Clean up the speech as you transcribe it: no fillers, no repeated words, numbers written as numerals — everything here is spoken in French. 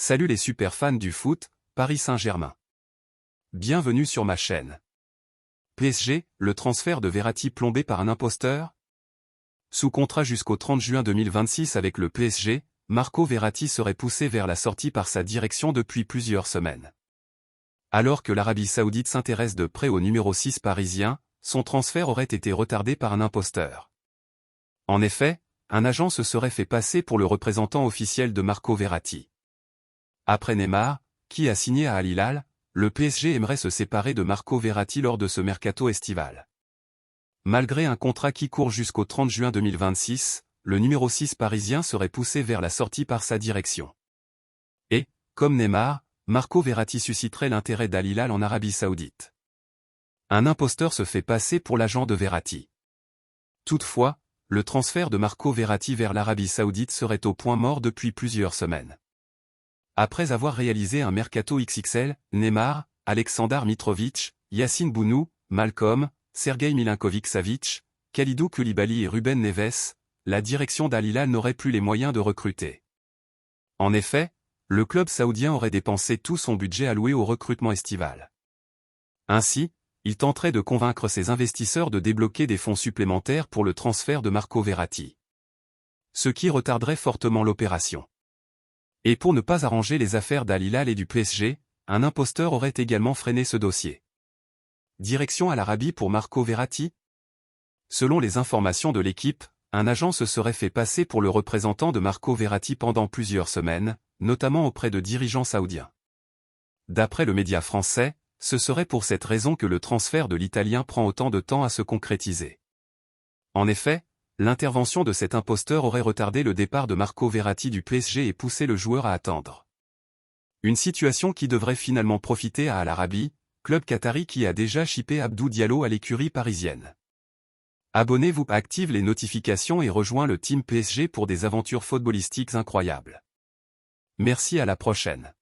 Salut les super fans du foot, Paris Saint-Germain. Bienvenue sur ma chaîne. PSG, le transfert de Verratti plombé par un imposteur? Sous contrat jusqu'au 30 juin 2026 avec le PSG, Marco Verratti serait poussé vers la sortie par sa direction depuis plusieurs semaines. Alors que l'Arabie Saoudite s'intéresse de près au numéro 6 parisien, son transfert aurait été retardé par un imposteur. En effet, un agent se serait fait passer pour le représentant officiel de Marco Verratti. Après Neymar, qui a signé à Al Hilal, le PSG aimerait se séparer de Marco Verratti lors de ce mercato estival. Malgré un contrat qui court jusqu'au 30 juin 2026, le numéro 6 parisien serait poussé vers la sortie par sa direction. Et, comme Neymar, Marco Verratti susciterait l'intérêt d'Al Hilal en Arabie Saoudite. Un imposteur se fait passer pour l'agent de Verratti. Toutefois, le transfert de Marco Verratti vers l'Arabie Saoudite serait au point mort depuis plusieurs semaines. Après avoir réalisé un mercato XXL, Neymar, Aleksandar Mitrovic, Yacine Bounou, Malcolm, Sergei Milinkovic-Savic, Kalidou Koulibaly et Ruben Neves, la direction d'Al Hilal n'aurait plus les moyens de recruter. En effet, le club saoudien aurait dépensé tout son budget alloué au recrutement estival. Ainsi, il tenterait de convaincre ses investisseurs de débloquer des fonds supplémentaires pour le transfert de Marco Verratti. Ce qui retarderait fortement l'opération. Et pour ne pas arranger les affaires d'Al Hilal et du PSG, un imposteur aurait également freiné ce dossier. Direction à l'Arabie pour Marco Verratti? Selon les informations de l'équipe, un agent se serait fait passer pour le représentant de Marco Verratti pendant plusieurs semaines, notamment auprès de dirigeants saoudiens. D'après le média français, ce serait pour cette raison que le transfert de l'Italien prend autant de temps à se concrétiser. En effet, l'intervention de cet imposteur aurait retardé le départ de Marco Verratti du PSG et poussé le joueur à attendre. Une situation qui devrait finalement profiter à Al Arabi, club qatari qui a déjà chippé Abdou Diallo à l'écurie parisienne. Abonnez-vous, active les notifications et rejoins le team PSG pour des aventures footballistiques incroyables. Merci, à la prochaine.